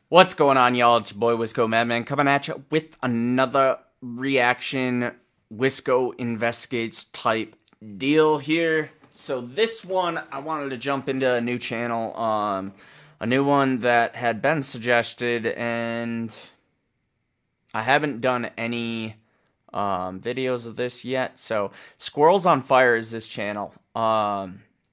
What's going on, y'all? It's your boy Wisco Madman coming at you with another reaction Wisco Investigates type deal here. So this one, I wanted to jump into a new channel, a new one that had been suggested, and I haven't done any videos of this yet. So Squirrels on Fire is this channel.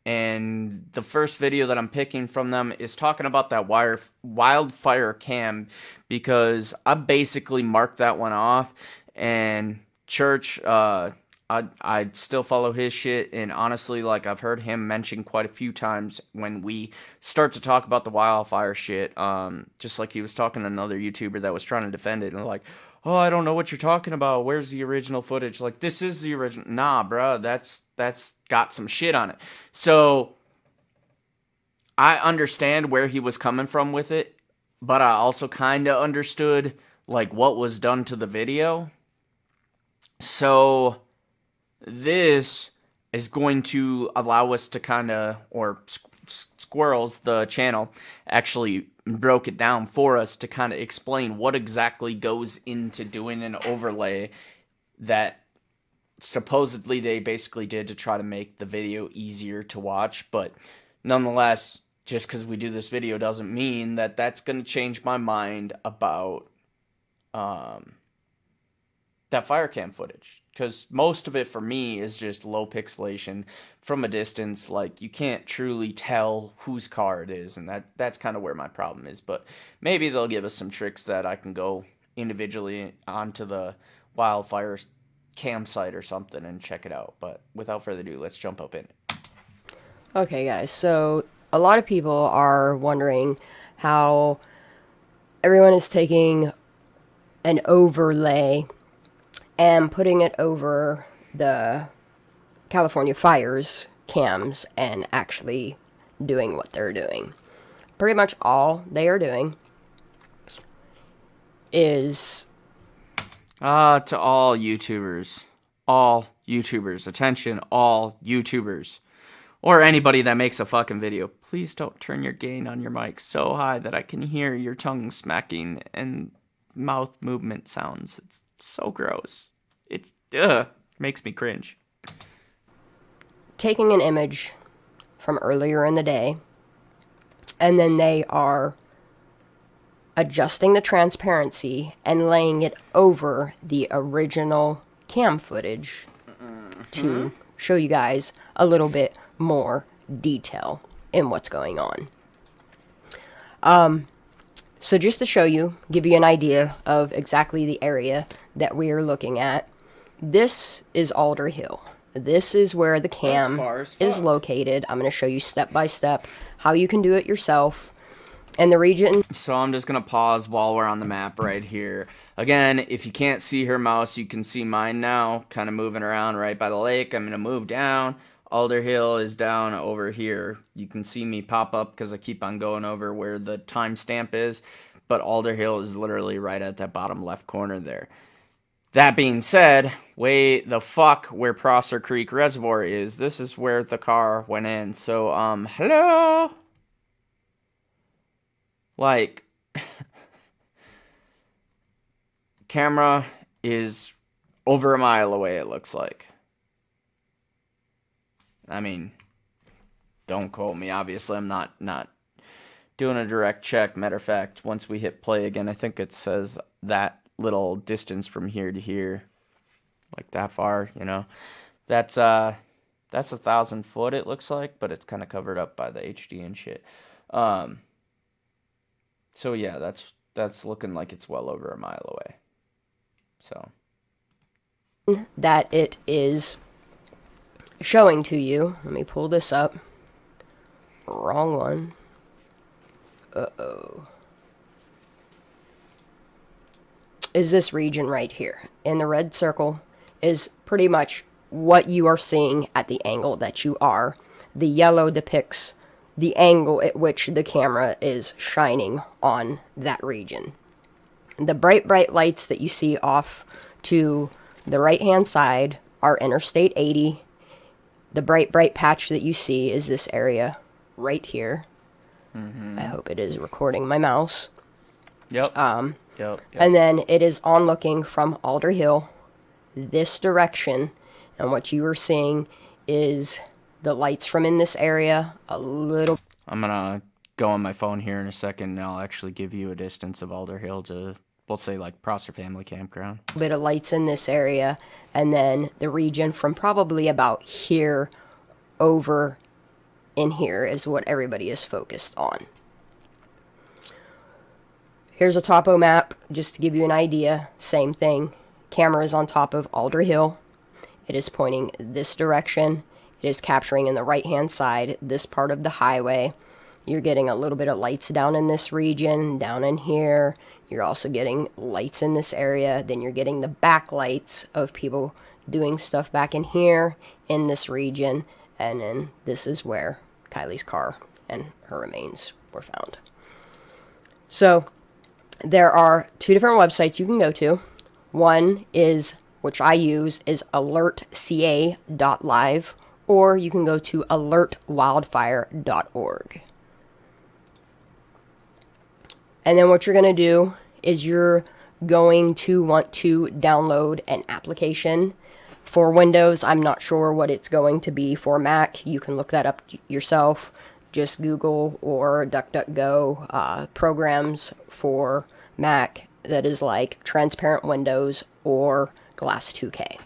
And the first video that I'm picking from them is talking about that wildfire cam, because I basically marked that one off. And Church, I still follow his shit, and honestly, like, I've heard him mention quite a few times when we start to talk about the wildfire shit, just like he was talking to another YouTuber that was trying to defend it, and like, oh, I don't know what you're talking about, where's the original footage? Like, this is the original. Nah, bruh, that's got some shit on it. So I understand where he was coming from with it, but I also kind of understood, like, what was done to the video. So this is going to allow us to kind of, or Squirrels, the channel, actually broke it down for us to kind of explain what exactly goes into doing an overlay that supposedly they basically did to try to make the video easier to watch. But nonetheless, just because we do this video doesn't mean that that's going to change my mind about that fire cam footage, because most of it for me is just low pixelation from a distance. Like, you can't truly tell whose car it is, and that's kind of where my problem is. But maybe they'll give us some tricks that I can go individually onto the wildfire campsite or something and check it out. But without further ado, let's jump up in it. Okay, guys, so a lot of people are wondering how everyone is taking an overlay and putting it over the California fires cams and actually doing what they're doing. Pretty much all they are doing is... To all YouTubers, attention, all YouTubers, or anybody that makes a fucking video, please don't turn your gain on your mic so high that I can hear your tongue smacking and mouth movement sounds. It's so gross. It's, makes me cringe. Taking an image from earlier in the day, and then they are adjusting the transparency and laying it over the original cam footage to show you guys a little bit more detail in what's going on. So just to show you, give you an idea of exactly the area that we are looking at, this is Alder Hill. This is where the cam is located. I'm going to show you step by step how you can do it yourself. And the region. So I'm just going to pause while we're on the map right here. Again, if you can't see her mouse, you can see mine now, kind of moving around right by the lake. I'm going to move down. Alder Hill is down over here. You can see me pop up because I keep on going over where the timestamp is. But Alder Hill is literally right at that bottom left corner there. That being said, way the fuck where Prosser Creek Reservoir is, this is where the car went in. So, hello? Like, camera is over a mile away, it looks like. I mean, don't quote me. Obviously, I'm not doing a direct check. Matter of fact, once we hit play again, I think it says that little distance from here to here, like that far, you know. That's 1,000 foot, it looks like, but it's kind of covered up by the HD and shit. So yeah, that's looking like it's well over a mile away. So that it is showing to you. Let me pull this up. Wrong one. Uh-oh. Is this region right here. And the red circle is pretty much what you are seeing at the angle that you are. The yellow depicts the angle at which the camera is shining on that region. The bright lights that you see off to the right-hand side are Interstate 80. The bright patch that you see is this area right here. I hope it is recording my mouse. Yep. Yep. And then it is on looking from Alder Hill this direction, and what you are seeing is the lights from in this area a little. I'm gonna go on my phone here in a second, and I'll actually give you a distance of Alder Hill to, we'll say, like Prosser Family Campground. Bit of lights in this area, and then the region from probably about here over in here is what everybody is focused on. Here's a topo map just to give you an idea. Same thing. Camera is on top of Alder Hill. It is pointing this direction. It is capturing in the right hand side this part of the highway. You're getting a little bit of lights down in this region, down in here. You're also getting lights in this area. Then you're getting the backlights of people doing stuff back in here in this region. And then this is where Kylie's car and her remains were found. So there are two different websites you can go to. One is, which I use, is alertca.live, or you can go to alertwildfire.org. And then what you're going to do is you're going to want to download an application. For Windows, I'm not sure what it's going to be. For Mac, you can look that up yourself. Just Google or DuckDuckGo programs for Mac that is like Transparent Windows or Glass 2K.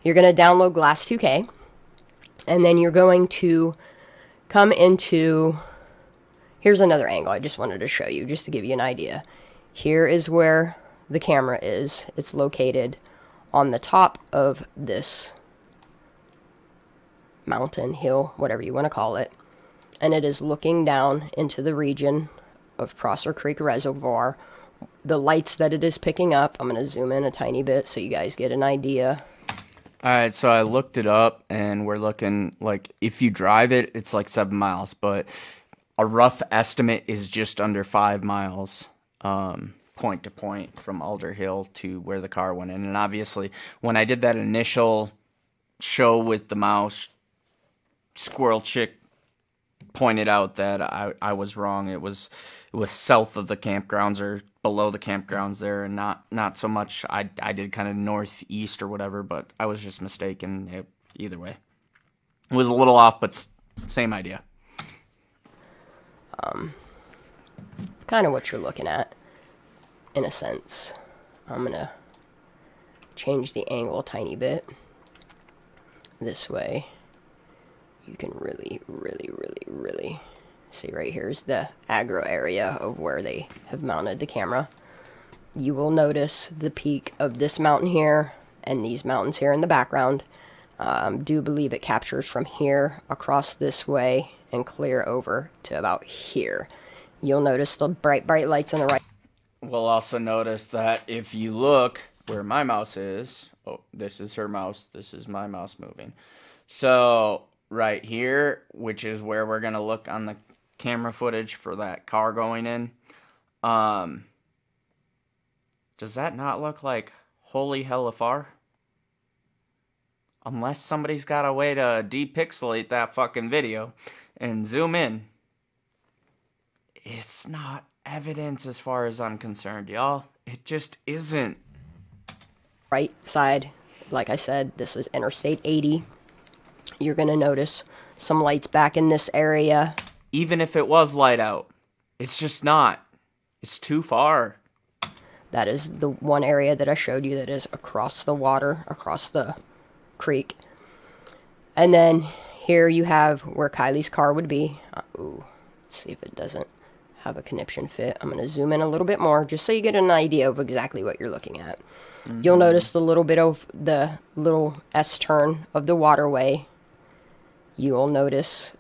You're going to download Glass 2K, and then you're going to come into... Here's another angle I just wanted to show you, just to give you an idea. Here is where the camera is. It's located on the top of this mountain, hill, whatever you want to call it. And it is looking down into the region of Prosser Creek Reservoir. The lights that it is picking up, I'm going to zoom in a tiny bit so you guys get an idea. Alright, so I looked it up, and we're looking, like, if you drive it, it's like 7 miles, but a rough estimate is just under 5 miles, point to point from Alder Hill to where the car went in. And obviously, when I did that initial show with the mouse, Squirrel Chick pointed out that I was wrong. It was south of the campgrounds or below the campgrounds there, and not so much. I did kind of northeast or whatever, but I was just mistaken. Either way, it was a little off, but same idea. Kind of what you're looking at, in a sense. I'm gonna change the angle a tiny bit. This way, you can really see. Right here is the agro area of where they have mounted the camera. You will notice the peak of this mountain here and these mountains here in the background. Do believe it captures from here across this way and clear over to about here. You'll notice the bright lights on the right. We'll also notice that if you look where my mouse is, oh, this is her mouse, this is my mouse moving. So right here, which is where we're going to look on the camera footage for that car going in, does that not look like holy hell far? Unless somebody's got a way to depixelate that fucking video and zoom in. It's not evidence as far as I'm concerned, y'all. It just isn't. Right side, like I said, this is Interstate 80. You're going to notice some lights back in this area. Even if it was light out, it's just not. It's too far. That is the one area that I showed you that is across the water, across the creek. And then here you have where Kylie's car would be. Ooh, let's see if it doesn't have a conniption fit. I'm going to zoom in a little bit more just so you get an idea of exactly what you're looking at. Mm-hmm. You'll notice the little bit of the little S-turn of the waterway. You'll notice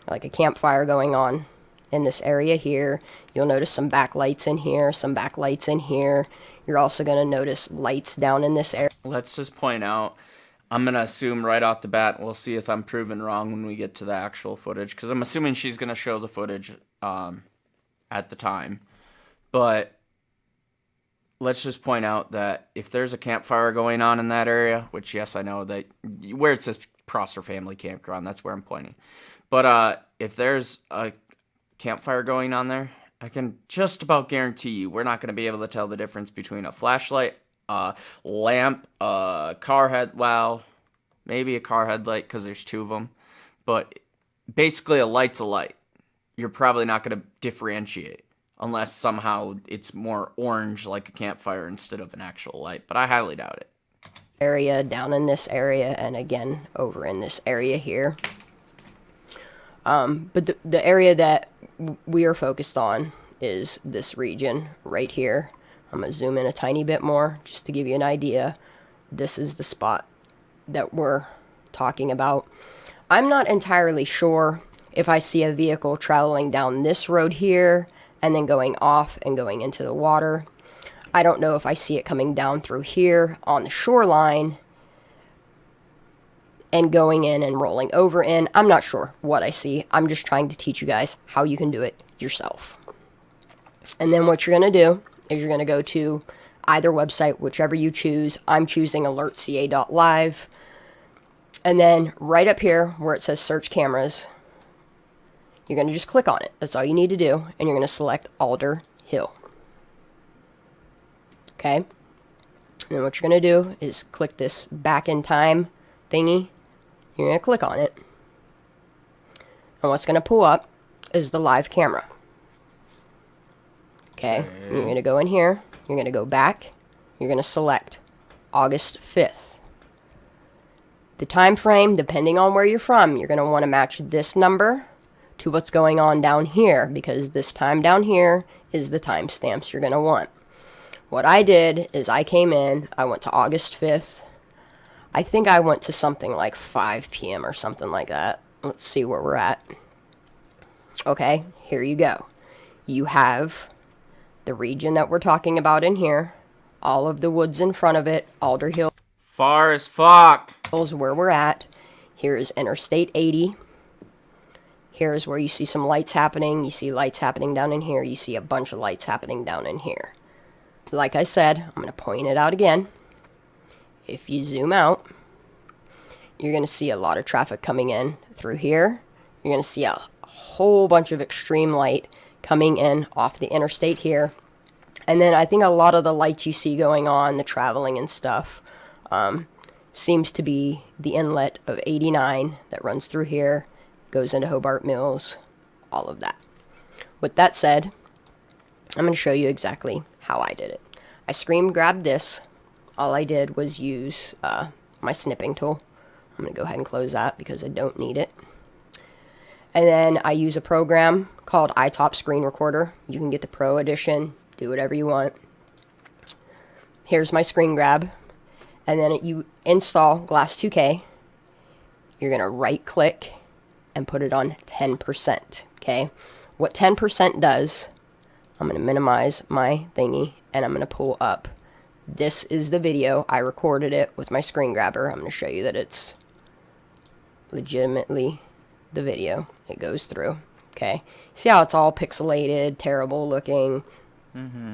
like a campfire going on in this area here. You'll notice some backlights in here, some backlights in here. You're also going to notice lights down in this area. Let's just point out, I'm going to assume right off the bat, we'll see if I'm proven wrong when we get to the actual footage, because I'm assuming she's going to show the footage at the time. But let's just point out that if there's a campfire going on in that area, which, yes, I know that where it says Prosser Family Campground, that's where I'm pointing. But if there's a campfire going on there I can just about guarantee you we're not going to be able to tell the difference between a flashlight, a lamp, a car head, well, maybe a car headlight because there's two of them, but basically a light's a light. You're probably not going to differentiate unless somehow it's more orange like a campfire instead of an actual light, but I highly doubt it. Area down in this area, and again over in this area here. But the area that we are focused on is this region right here. I'm going to zoom in a tiny bit more just to give you an idea. This is the spot that we're talking about. I'm not entirely sure if I see a vehicle traveling down this road here and then going off and going into the water. I don't know if I see it coming down through here on the shoreline and going in and rolling over in. I'm not sure what I see. I'm just trying to teach you guys how you can do it yourself. And then what you're going to do is you're going to go to either website, whichever you choose. I'm choosing alertca.live. And then right up here where it says search cameras, you're going to just click on it. That's all you need to do. And you're going to select Alder Hill. Okay? And then what you're going to do is click this back in time thingy. You're going to click on it. And what's going to pull up is the live camera. Okay? And you're going to go in here. You're going to go back. You're going to select August 5th. The time frame, depending on where you're from, you're going to want to match this number to what's going on down here, because this time down here is the timestamps you're going to want. What I did is I came in, I went to August 5th. I think I went to something like 5 p.m. or something like that. Let's see where we're at. Okay, here you go. You have the region that we're talking about in here, all of the woods in front of it, Alder Hill. Far as fuck. Is where we're at. Here's Interstate 80. Here's where you see some lights happening. You see lights happening down in here. You see a bunch of lights happening down in here. Like I said, I'm going to point it out again. If you zoom out, you're going to see a lot of traffic coming in through here. You're going to see a whole bunch of extreme light coming in off the interstate here. And then I think a lot of the lights you see going on, the traveling and stuff, seems to be the inlet of 89 that runs through here, goes into Hobart Mills, all of that. With that said, I'm going to show you exactly how I did it. I screen grabbed this. All I did was use my snipping tool. I'm going to go ahead and close that because I don't need it. And then I use a program called iTop Screen Recorder. You can get the Pro Edition, do whatever you want. Here's my screen grab. And then you install Glass 2K. You're going to right click and put it on 10%. Okay? What 10% does, I'm going to minimize my thingy and I'm going to pull up. This is the video. I recorded it with my screen grabber. I'm going to show you that it's legitimately the video. It goes through. Okay? See how it's all pixelated, terrible looking.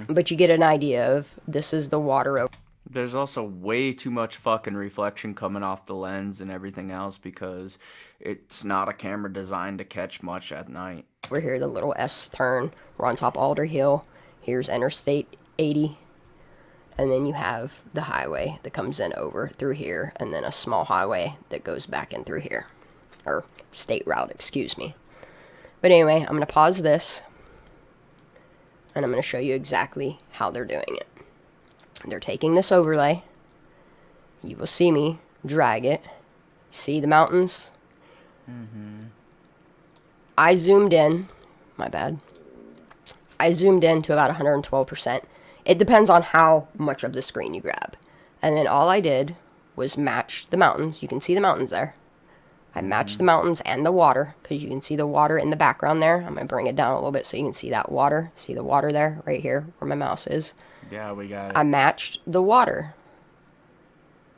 But you get an idea of this is the water. There's also way too much fucking reflection coming off the lens and everything else because it's not a camera designed to catch much at night. We're here, the little S turn. We're on top Alder Hill. Here's Interstate 80. And then you have the highway that comes in over through here. And then a small highway that goes back in through here. Or state route, excuse me. But anyway, I'm going to pause this. And I'm going to show you exactly how they're doing it. They're taking this overlay. You will see me drag it. See the mountains? I zoomed in. My bad. I zoomed in to about 112%. It depends on how much of the screen you grab. And then all I did was match the mountains. You can see the mountains there. I matched the mountains and the water, because you can see the water in the background there. I'm going to bring it down a little bit so you can see that water. See the water there, right here, where my mouse is. Yeah, we got it. I matched the water.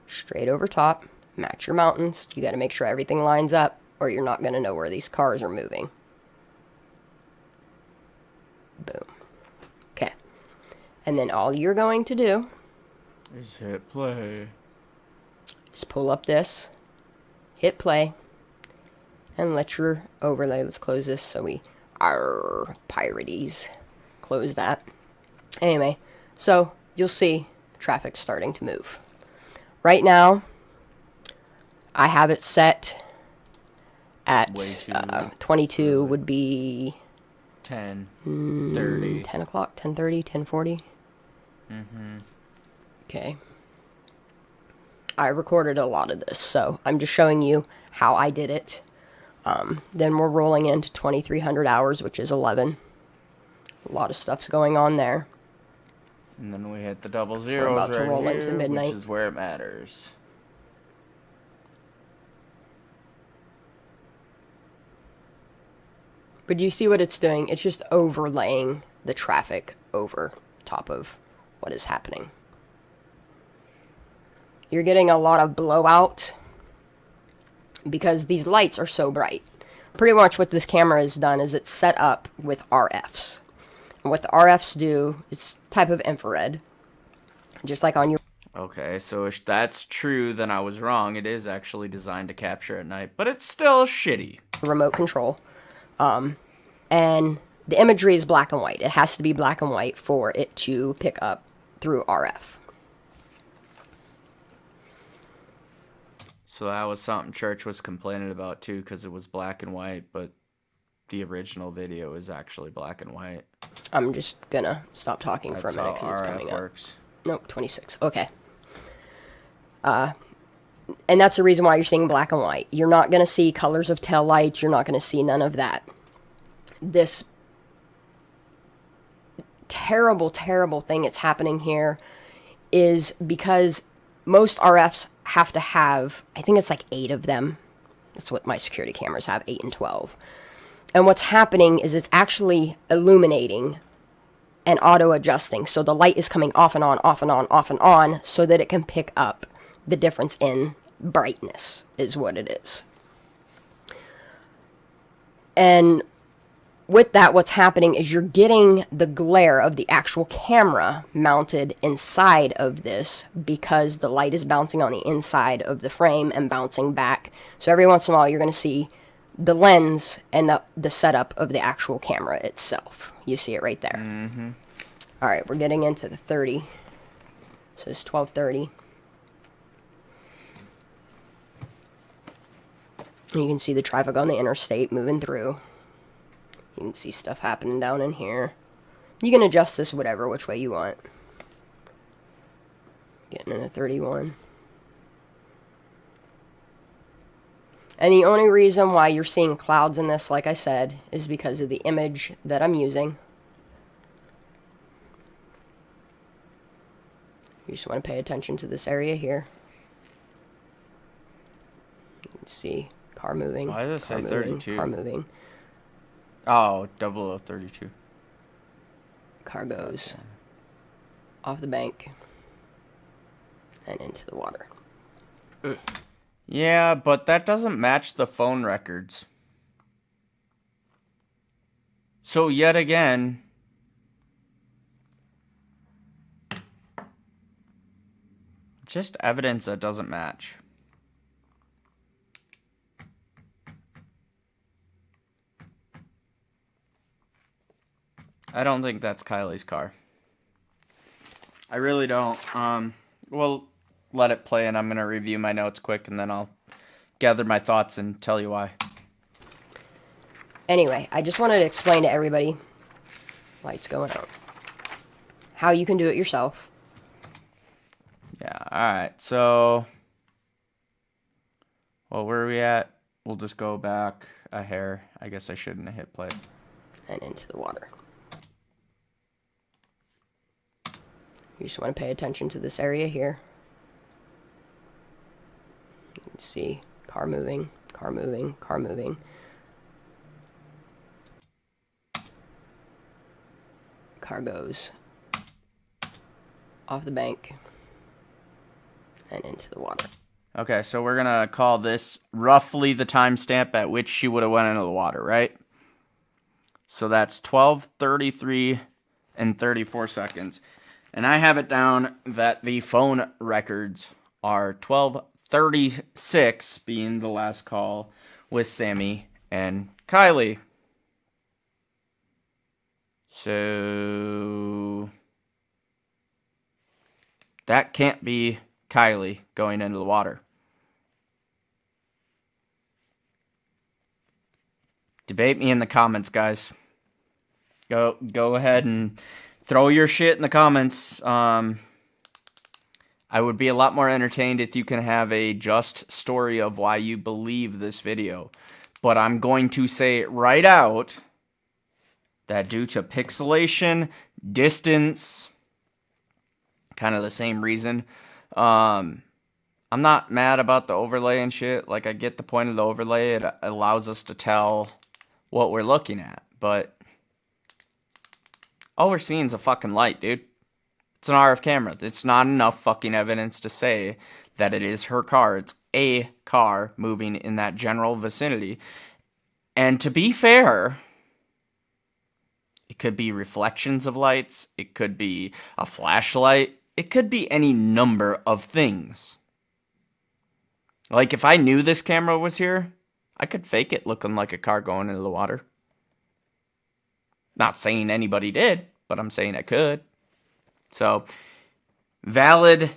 Straight over top. Match your mountains. You got to make sure everything lines up, or you're not going to know where these cars are moving. Boom. Okay. And then all you're going to do is hit play. Just pull up this, hit play, and let your overlay. Let's close this so we are pirates. close that. Anyway, so you'll see traffic starting to move. Right now, I have it set at 22 would be 10:30. 10 o'clock, 10:30, 10:40. Okay. I recorded a lot of this, so I'm just showing you how I did it. Then we're rolling into 2300 hours, which is 11. A lot of stuff's going on there. And then we hit the double zeros about to roll right into here, midnight. which is where it matters. But do you see what it's doing? It's just overlaying the traffic over top of what is happening. You're getting a lot of blowout because these lights are so bright. Pretty much what this camera has done is it's set up with RFs. And what the RFs do is type of infrared, just like on your... Okay, so if that's true, then I was wrong. It is actually designed to capture at night, but it's still shitty. Remote control. And the imagery is black and white. It has to be black and white for it to pick up through RF. So that was something Church was complaining about too, because it was black and white, but the original video is actually black and white. I'm just gonna stop talking for a minute That's because how it's coming RF up. works. Nope, 26. Okay. And that's the reason why you're seeing black and white. You're not gonna see colors of tail lights. You're not gonna see none of that. This terrible, terrible thing that's happening here is because most RFs have to have, I think it's like 8 of them. That's what my security cameras have, 8 and 12. And what's happening is it's actually illuminating and auto-adjusting. So the light is coming off and on, off and on, off and on, so that it can pick up the difference in brightness, is what it is. And with that, what's happening is you're getting the glare of the actual camera mounted inside of this because the light is bouncing on the inside of the frame and bouncing back. So every once in a while, you're going to see the lens and the setup of the actual camera itself. You see it right there. Mm-hmm. All right, we're getting into the 30. So it's 12:30. You can see the traffic on the interstate moving through. You can see stuff happening down in here. You can adjust this which way you want. Getting in a 31. And the only reason why you're seeing clouds in this, like I said, is because of the image that I'm using. You just want to pay attention to this area here. You can see car moving. Why does it say 32? Car moving. Oh, 0032. Car goes off the bank and into the water. Yeah, but that doesn't match the phone records. So yet again, just evidence that doesn't match. I don't think that's Kylie's car. I really don't. We'll let it play, and I'm going to review my notes quick, and then I'll gather my thoughts and tell you why. Anyway, I just wanted to explain to everybody, lights going out, how you can do it yourself. Yeah, alright, so, well, where are we at? We'll just go back a hair. I guess I shouldn't have hit play. And into the water. You just want to pay attention to this area here. You can see car moving, car moving, car moving. Car goes off the bank and into the water. Okay, so we're going to call this roughly the timestamp at which she would have went into the water, right? So that's 12:33 and 34 seconds. And I have it down that the phone records are 12:36 being the last call with Sammy and Kylie. So that can't be Kylie going into the water. Debate me in the comments, guys. Go ahead and throw your shit in the comments. I would be a lot more entertained if you can have a just story of why you believe this video. But I'm going to say it right out that due to pixelation, distance, kind of the same reason, I'm not mad about the overlay and shit. Like, I get the point of the overlay. It allows us to tell what we're looking at. But all we're seeing is a fucking light, dude. It's an RF camera. It's not enough fucking evidence to say that it is her car. It's a car moving in that general vicinity. And to be fair, it could be reflections of lights. It could be a flashlight. It could be any number of things. Like, if I knew this camera was here, I could fake it looking like a car going into the water. Not saying anybody did, but I'm saying I could. So, valid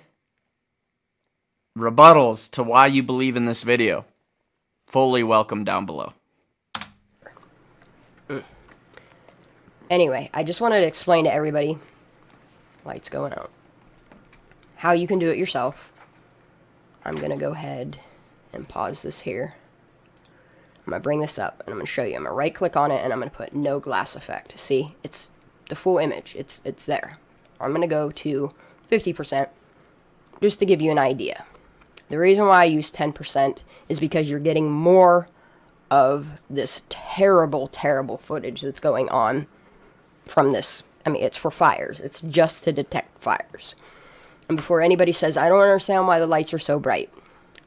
rebuttals to why you believe in this video. Fully welcome down below. Anyway, I just wanted to explain to everybody, lights going out, how you can do it yourself. I'm going to go ahead and pause this here. I'm going to bring this up, and I'm going to show you. I'm going to right click on it, and I'm going to put no glass effect. See, it's the full image. It's there. I'm going to go to 50% just to give you an idea. The reason why I use 10% is because you're getting more of this terrible, terrible footage that's going on from this. I mean, it's for fires. It's just to detect fires. And before anybody says, I don't understand why the lights are so bright.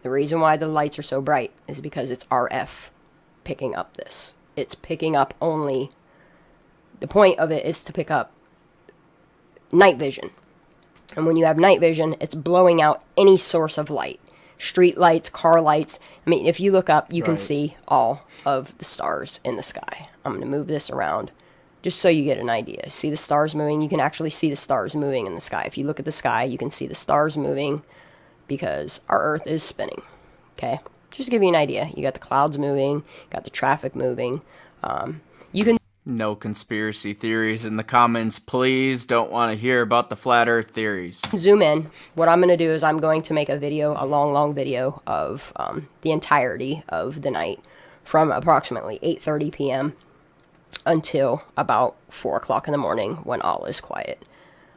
The reason why the lights are so bright is because it's RF picking up this. It's picking up only, the point of it is to pick up night vision. And when you have night vision, it's blowing out any source of light. Street lights, car lights. I mean, if you look up, you can see all of the stars in the sky. I'm going to move this around just so you get an idea. See the stars moving? You can actually see the stars moving in the sky. If you look at the sky, you can see the stars moving because our Earth is spinning. Okay? Just to give you an idea. You got the clouds moving, got the traffic moving. You can... No conspiracy theories in the comments, please. Don't want to hear about the flat earth theories. Zoom in. What I'm going to do is I'm going to make a video, a long video of the entirety of the night from approximately 8:30 p.m. until about 4 o'clock in the morning when all is quiet.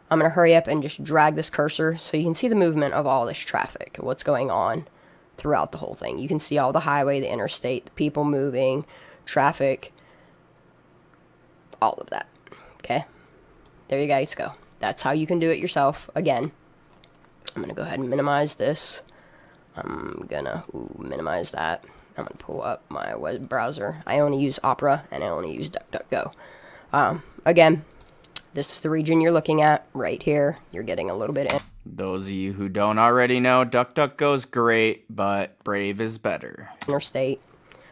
I'm going to hurry up and just drag this cursor so you can see the movement of all this traffic, what's going on throughout the whole thing. You can see all the highway, the interstate, the people moving, traffic, all of that. Okay? There you guys go. That's how you can do it yourself. Again, I'm going to go ahead and minimize this. I'm going to minimize that. I'm going to pull up my web browser. I only use Opera, and I only use DuckDuckGo. Again, this is the region you're looking at right here. You're getting a little bit in. Those of you who don't already know, DuckDuckGo's great, but Brave is better. Interstate.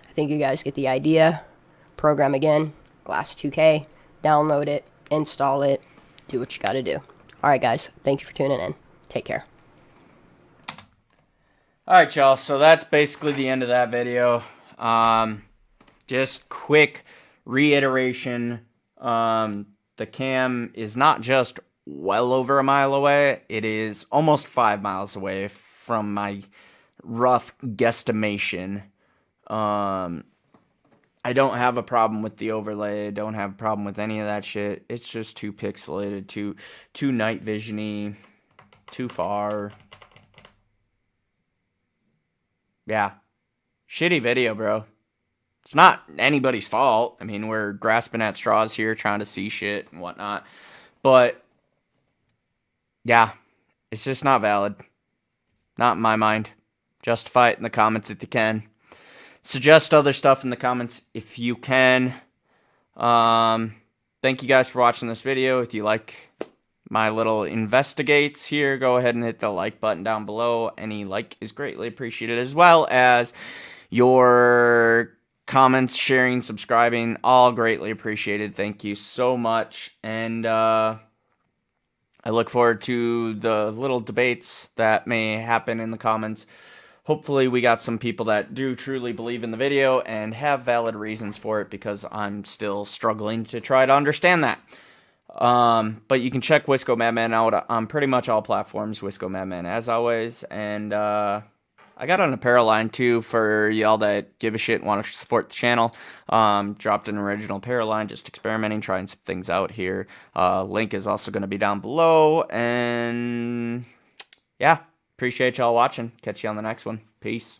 I think you guys get the idea. Program again. Glass 2K. Download it. Install it. Do what you got to do. Alright, guys. Thank you for tuning in. Take care. Alright, y'all. So that's basically the end of that video. Just quick reiteration. The cam is not just well over a mile away. It is almost 5 miles away from my rough guesstimation. I don't have a problem with the overlay. I don't have a problem with any of that shit. It's just too pixelated, too night vision-y, too far. Yeah. Shitty video, bro. It's not anybody's fault. I mean, we're grasping at straws here, trying to see shit and whatnot. But, yeah, it's just not valid. Not in my mind. Justify it in the comments if you can. Suggest other stuff in the comments if you can. Thank you guys for watching this video. If you like my little investigates here, go ahead and hit the like button down below. Any like is greatly appreciated, as well as your comments, sharing, subscribing, all greatly appreciated. Thank you so much. And I look forward to the little debates that may happen in the comments. Hopefully we got some people that do truly believe in the video and have valid reasons for it, because I'm still struggling to try to understand that. But you can check Wisco Madman out on pretty much all platforms, Wisco Madman as always. And I got an apparel line too for y'all that give a shit and want to support the channel. Dropped an original apparel line, just experimenting, trying some things out here. Link is also going to be down below. And yeah, appreciate y'all watching. Catch you on the next one. Peace.